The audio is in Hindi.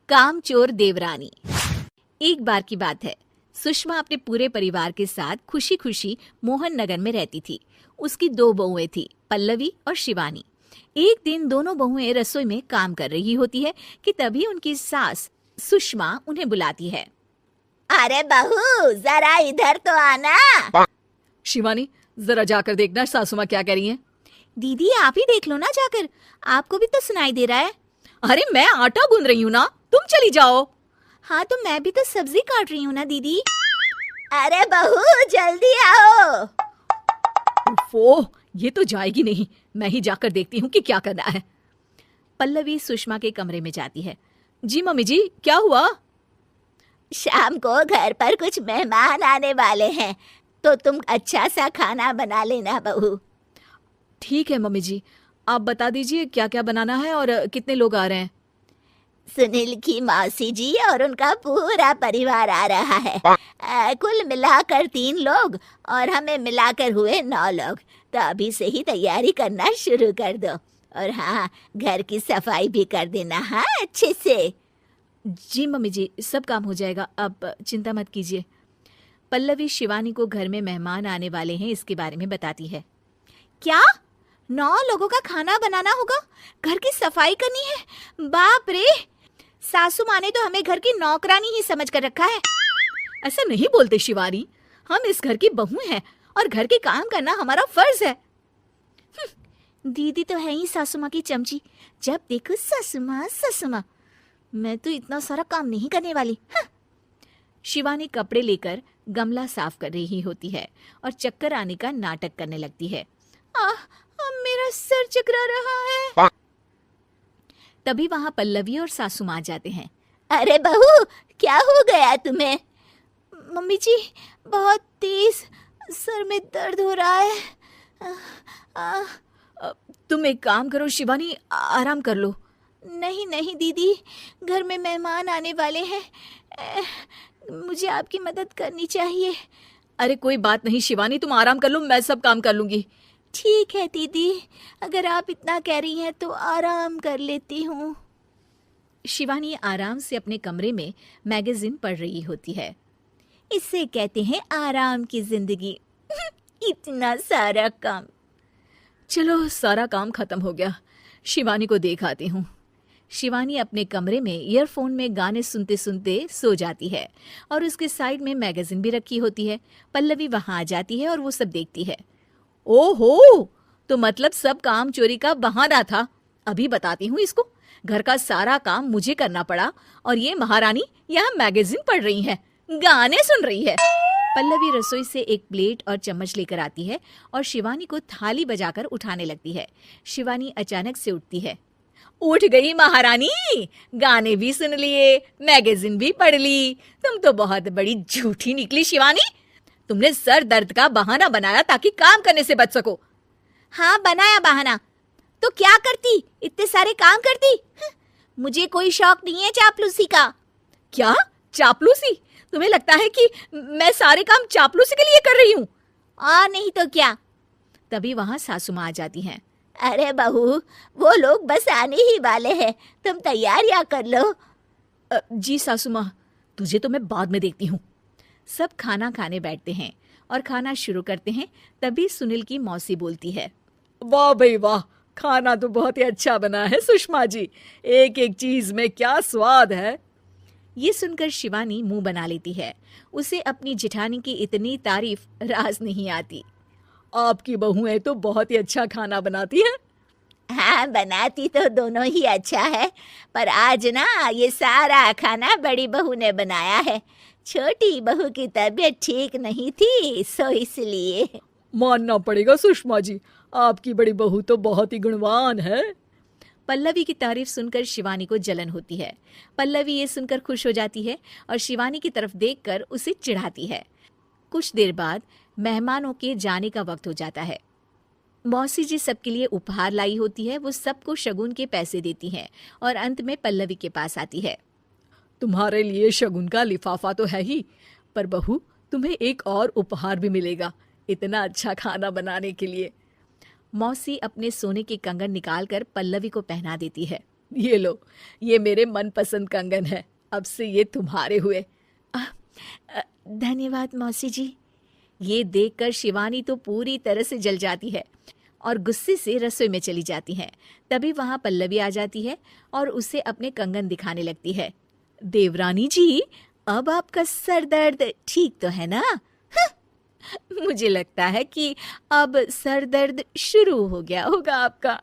कामचोर देवरानी। एक बार की बात है, सुषमा अपने पूरे परिवार के साथ खुशी खुशी मोहन नगर में रहती थी। उसकी 2 बहुएं थी, पल्लवी और शिवानी। एक दिन दोनों बहुएं रसोई में काम कर रही होती है कि तभी उनकी सास सुषमा उन्हें बुलाती है। अरे बहू, जरा इधर तो आना। शिवानी, जरा जाकर देखना सासू माँ क्या कह रही हैं। दीदी आप ही देख लो ना जाकर, आपको भी तो सुनाई दे रहा है। अरे मैं आटा गूंद रही हूँ ना, तुम चली जाओ। हाँ तो मैं भी तो सब्जी काट रही हूँ ना दीदी। अरे बहू जल्दी आओ। ओह, ये तो जाएगी नहीं, मैं ही जाकर देखती हूँ कि क्या करना है। पल्लवी सुषमा के कमरे में जाती है। जी मम्मी जी, क्या हुआ? शाम को घर पर कुछ मेहमान आने वाले हैं, तो तुम अच्छा सा खाना बना लेना बहू। ठीक है मम्मी जी, आप बता दीजिए क्या क्या बनाना है और कितने लोग आ रहे हैं। सुनील की मौसी जी और उनका पूरा परिवार आ रहा है। कुल मिलाकर 3 लोग और हमें मिलाकर हुए 9 लोग। तो अभी से ही तैयारी करना शुरू कर दो। और हाँ, घर की सफाई भी कर देना, हाँ, अच्छे से। जी मम्मी जी, सब काम हो जाएगा, आप चिंता मत कीजिए। पल्लवी शिवानी को घर में मेहमान आने वाले हैं इसके बारे में बताती है। क्या 9 लोगों का खाना बनाना होगा, घर की सफाई करनी है? बाप रे, सासू माँ ने तो हमें घर की नौकरानी ही समझ कर रखा है। ऐसा नहीं बोलते शिवानी, हम इस घर की बहू हैं और घर के काम करना हमारा फर्ज है। दीदी तो है ही सासू माँ की चमची, जब देखो सासू माँ सासू माँ। मैं तो इतना सारा काम नहीं करने वाली। शिवानी कपड़े लेकर गमला साफ कर रही होती है और चक्कर आने का नाटक करने लगती है। मेरा सर चकरा रहा है। तभी वहां पल्लवी और सासू माँ जाते हैं। अरे बहू, क्या हो गया तुम्हें? मम्मी जी, बहुत तेज सर में दर्द हो रहा है। तुम एक काम करो शिवानी, आराम कर लो। नहीं नहीं दीदी, घर में मेहमान आने वाले हैं, मुझे आपकी मदद करनी चाहिए। अरे कोई बात नहीं शिवानी, तुम आराम कर लो, मैं सब काम कर लूंगी। ठीक है दीदी, अगर आप इतना कह रही हैं तो आराम कर लेती हूँ। शिवानी आराम से अपने कमरे में मैगजीन पढ़ रही होती है। इसे कहते हैं आराम की जिंदगी। इतना सारा काम। चलो सारा काम खत्म हो गया, शिवानी को देख आती हूँ। शिवानी अपने कमरे में ईयरफोन में गाने सुनते सुनते सो जाती है और उसके साइड में मैगजीन भी रखी होती है। पल्लवी वहां आ जाती है और वो सब देखती है। ओहो, तो मतलब सब काम चोरी का बहाना था। अभी बताती हूँ इसको। घर का सारा काम मुझे करना पड़ा और ये महारानी यहाँ मैगजीन पढ़ रही है, गाने सुन रही है। पल्लवी रसोई से एक प्लेट और चम्मच लेकर आती है और शिवानी को थाली बजाकर उठाने लगती है। शिवानी अचानक से उठती है। उठ गई महारानी, गाने भी सुन लिए, मैगजीन भी पढ़ ली। तुम तो बहुत बड़ी झूठी निकली शिवानी। तुमने सर दर्द का बहाना बनाया ताकि काम करने से बच सको। हाँ बनाया बहाना, तो क्या करती, इतने सारे काम करती। मुझे कोई शौक नहीं है चापलूसी का। क्या चापलूसी? तुम्हें लगता है कि मैं सारे काम चापलूसी के लिए कर रही हूँ? और नहीं तो क्या। तभी वहां सासू माँ आ जाती हैं। अरे बहू, वो लोग बस आने ही वाले हैं, तुम तैयारियां कर लो। जी सासू माँ, तुझे तो मैं बाद में देखती हूँ। सब खाना खाने बैठते हैं और खाना शुरू करते हैं। तभी सुनील की मौसी बोलती है। वाह भाई वाह, खाना तो बहुत ही अच्छा बना है सुषमा जी, एक एक चीज में क्या स्वाद है। ये सुनकर शिवानी मुंह बना लेती है। उसे अपनी जेठानी की इतनी तारीफ राज नहीं आती। आपकी बहुएं तो बहुत ही अच्छा खाना बनाती हैं। हाँ, बनाती तो दोनों ही अच्छा है, पर आज ना ये सारा खाना बड़ी बहू ने बनाया है। छोटी बहू की तबीयत ठीक नहीं थी, सो इसलिए। मानना पड़ेगा सुषमा जी, आपकी बड़ी बहू तो बहुत ही गुणवान है। पल्लवी की तारीफ सुनकर शिवानी को जलन होती है। पल्लवी ये सुनकर खुश हो जाती है और शिवानी की तरफ देखकर उसे चिढ़ाती है। कुछ देर बाद मेहमानों के जाने का वक्त हो जाता है। मौसी जी सबके लिए उपहार लाई होती है। वो सबको शगुन के पैसे देती हैं और अंत में पल्लवी के पास आती है। तुम्हारे लिए शगुन का लिफाफा तो है ही, पर बहू तुम्हें एक और उपहार भी मिलेगा इतना अच्छा खाना बनाने के लिए। मौसी अपने सोने के कंगन निकालकर पल्लवी को पहना देती है। ये लो, ये मेरे मनपसंद कंगन है, अब से ये तुम्हारे हुए। धन्यवाद मौसी जी। ये देखकर शिवानी तो पूरी तरह से जल जाती है और गुस्से से रसोई में चली जाती है। तभी वहां पल्लवी आ जाती है और उसे अपने कंगन दिखाने लगती है। देवरानी जी, अब आपका सर दर्द ठीक तो है ना? मुझे लगता है कि अब सर दर्द शुरू हो गया होगा आपका।